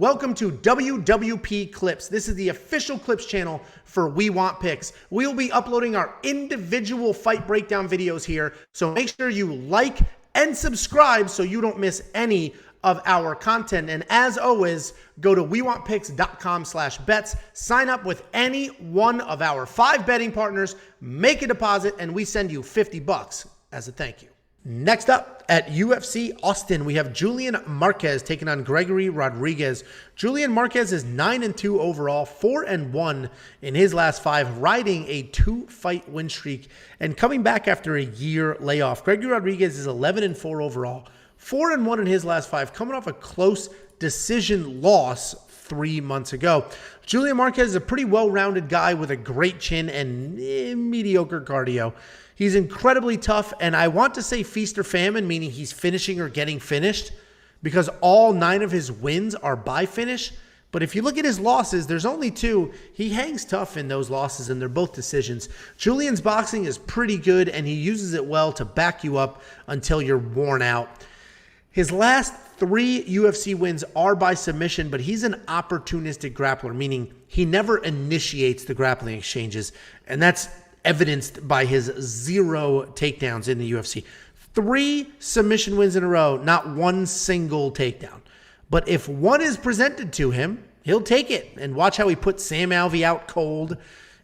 Welcome to WWP Clips. This is the official Clips channel for We Want Picks. We will be uploading our individual fight breakdown videos here, so make sure you like and subscribe so you don't miss any of our content. And as always, go to wewantpicks.com/bets, sign up with any one of our 5 betting partners, make a deposit, and we send you $50 as a thank you. Next up at UFC Austin, we have Julian Marquez taking on Gregory Rodrigues. Julian Marquez is 9-2 overall, 4-1 in his last 5, riding a 2-fight win streak and coming back after a year layoff. Gregory Rodrigues is 11-4 overall, 4-1 in his last 5, coming off a close decision loss 3 months ago. Julian Marquez is a pretty well-rounded guy with a great chin and mediocre cardio. He's incredibly tough, and I want to say feast or famine, meaning he's finishing or getting finished, because all 9 of his wins are by finish. But if you look at his losses, there's only 2. He hangs tough in those losses, and they're both decisions. Julian's boxing is pretty good, and he uses it well to back you up until you're worn out. His last 3 UFC wins are by submission, but he's an opportunistic grappler, meaning he never initiates the grappling exchanges, and that's evidenced by his 0 takedowns in the UFC. 3 submission wins in a row, not one single takedown. But if one is presented to him, he'll take it. And watch how he put Sam Alvey out cold.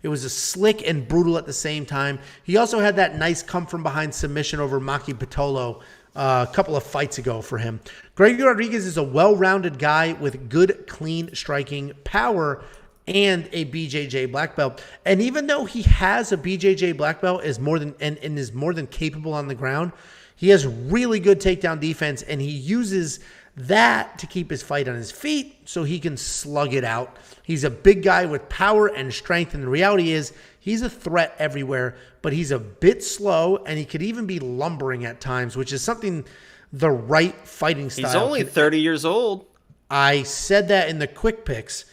It was a slick and brutal at the same time. He also had that nice come from behind submission over Maki Pitolo a couple of fights ago for him. Gregory Rodrigues is a well-rounded guy with good, clean striking power and a BJJ black belt. And even though he has a BJJ black belt is more than capable on the ground, he has really good takedown defense, and he uses that to keep his fight on his feet so he can slug it out. He's a big guy with power and strength, and the reality is he's a threat everywhere, but he's a bit slow, and he could even be lumbering at times, which is something the right fighting style. He's only 30 years old. I said that in the quick picks.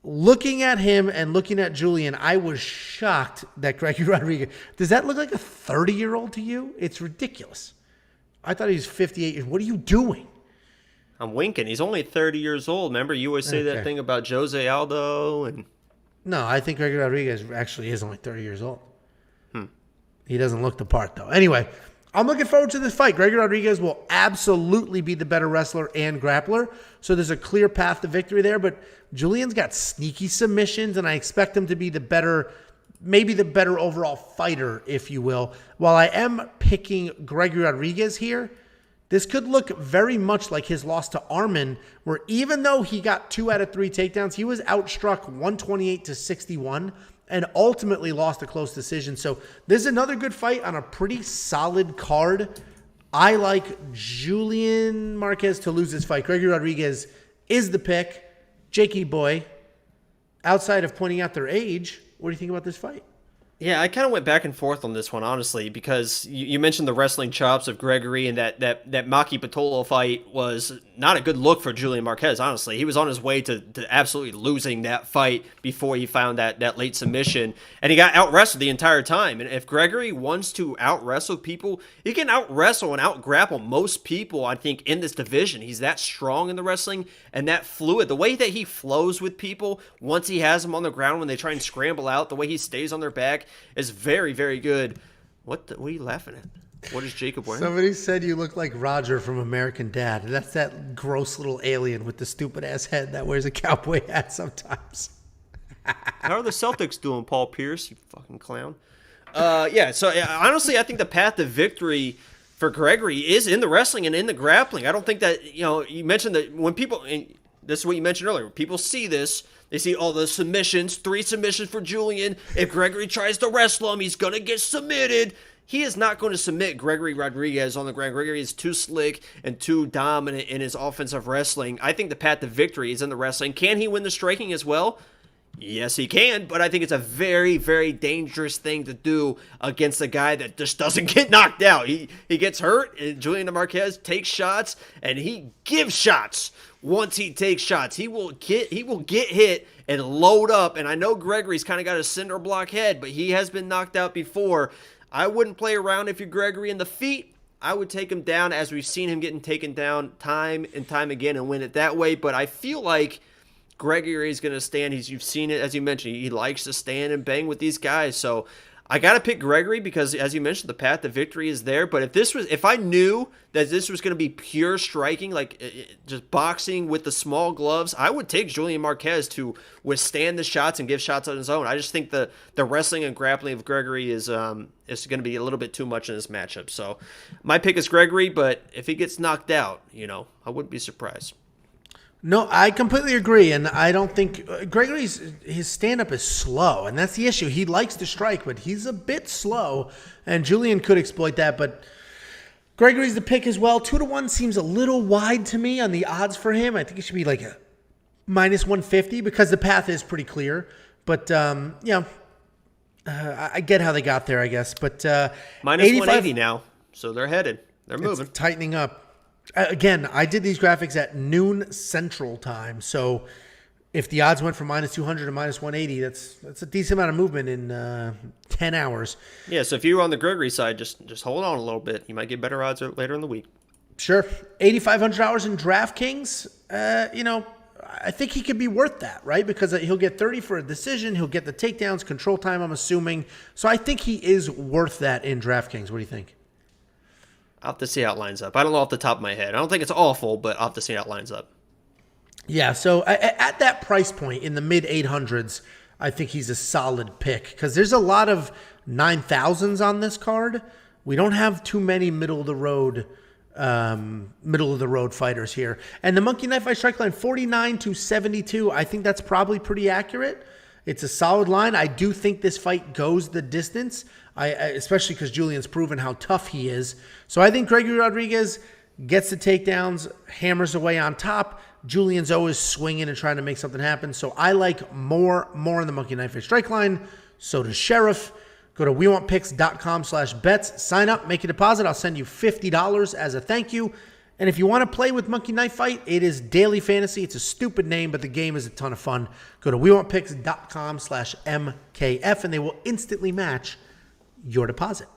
Looking at him and looking at Julian, I was shocked that Gregory Rodrigues, does that look like a 30-year-old to you? It's ridiculous. I thought he was 58. What are you doing? I'm winking. He's only 30 years old. Remember, you always say that thing about Jose Aldo and... No, I think Gregory Rodrigues actually is only 30 years old. He doesn't look the part, though. Anyway, I'm looking forward to this fight. Gregory Rodrigues will absolutely be the better wrestler and grappler, so there's a clear path to victory there, but Julian's got sneaky submissions, and I expect him to be the better, maybe the better overall fighter, if you will. While I am picking Gregory Rodrigues here, this could look very much like his loss to Arman, where even though he got 2 out of 3 takedowns, he was outstruck 128-61 and ultimately lost a close decision. So this is another good fight on a pretty solid card. I like Julian Marquez to lose this fight. Gregory Rodrigues is the pick. Jakey boy, outside of pointing out their age, what do you think about this fight? Yeah, I kind of went back and forth on this one, honestly, because you mentioned the wrestling chops of Gregory, and that Maki Pitolo fight was not a good look for Julian Marquez, honestly. He was on his way to absolutely losing that fight before he found that late submission, and he got out-wrestled the entire time. And if Gregory wants to out-wrestle people, he can out-wrestle and out-grapple most people, I think, in this division. He's that strong in the wrestling and that fluid. The way that he flows with people once he has them on the ground when they try and scramble out, the way he stays on their back, is very, very good. What are you laughing at? What is Jacob wearing? Somebody said you look like Roger from American Dad. That's that gross little alien with the stupid-ass head that wears a cowboy hat sometimes. How are the Celtics doing, Paul Pierce, you fucking clown? So honestly, I think the path to victory for Gregory is in the wrestling and in the grappling. I don't think that, you mentioned that when people, and this is what you mentioned earlier, when people see this, they see all the submissions, 3 submissions for Julian. If Gregory tries to wrestle him, he's going to get submitted. He is not going to submit Gregory Rodrigues on the ground. Gregory is too slick and too dominant in his offensive wrestling. I think the path to victory is in the wrestling. Can he win the striking as well? Yes, he can, but I think it's a very, very dangerous thing to do against a guy that just doesn't get knocked out. He gets hurt, and Julian Marquez takes shots, and he gives shots. Once he takes shots, he will get hit and load up. And I know Gregory's kind of got a cinder block head, but he has been knocked out before. I wouldn't play around if you're Gregory in the feet. I would take him down, as we've seen him getting taken down time and time again and win it that way. But I feel like Gregory is going to stand. You've seen it, as you mentioned. He likes to stand and bang with these guys. So I got to pick Gregory because, as you mentioned, the path to victory is there. But if I knew that this was going to be pure striking, like just boxing with the small gloves, I would take Julian Marquez to withstand the shots and give shots on his own. I just think the wrestling and grappling of Gregory is going to be a little bit too much in this matchup. So my pick is Gregory, but if he gets knocked out, I wouldn't be surprised. No, I completely agree, and I don't think his stand-up is slow, and that's the issue. He likes to strike, but he's a bit slow, and Julian could exploit that, but Gregory's the pick as well. 2-1 seems a little wide to me on the odds for him. I think it should be like a -150 because the path is pretty clear, but I get how they got there, I guess. But -180 now, so they're headed. They're moving. It's tightening up. Again, I did these graphics at noon Central Time, so if the odds went from -200 to -180, that's a decent amount of movement in 10 hours. Yeah, so if you were on the Gregory side, just hold on a little bit. You might get better odds later in the week. Sure. $8,500 in DraftKings. I think he could be worth that, right? Because he'll get 30 for a decision. He'll get the takedowns, control time, I'm assuming. So I think he is worth that in DraftKings. What do you think? I'll have to see how it lines up. I don't know off the top of my head. I don't think it's awful, but I'll have to see how it lines up. Yeah, so at that price point in the mid-800s, I think he's a solid pick because there's a lot of 9,000s on this card. We don't have too many middle of the road fighters here. And the Monkey Knife Fight strike line 49 to 72, I think that's probably pretty accurate. It's a solid line. I do think this fight goes the distance, especially because Julian's proven how tough he is. So I think Gregory Rodrigues gets the takedowns, hammers away on top. Julian's always swinging and trying to make something happen. So I like more in the Monkey Knife Fight strike line. So does Sheriff. Go to WeWantPicks.com/bets. Sign up, make a deposit. I'll send you $50 as a thank you. And if you want to play with Monkey Knife Fight, it is daily fantasy. It's a stupid name, but the game is a ton of fun. Go to WeWantPicks.com/MKF, and they will instantly match your deposit.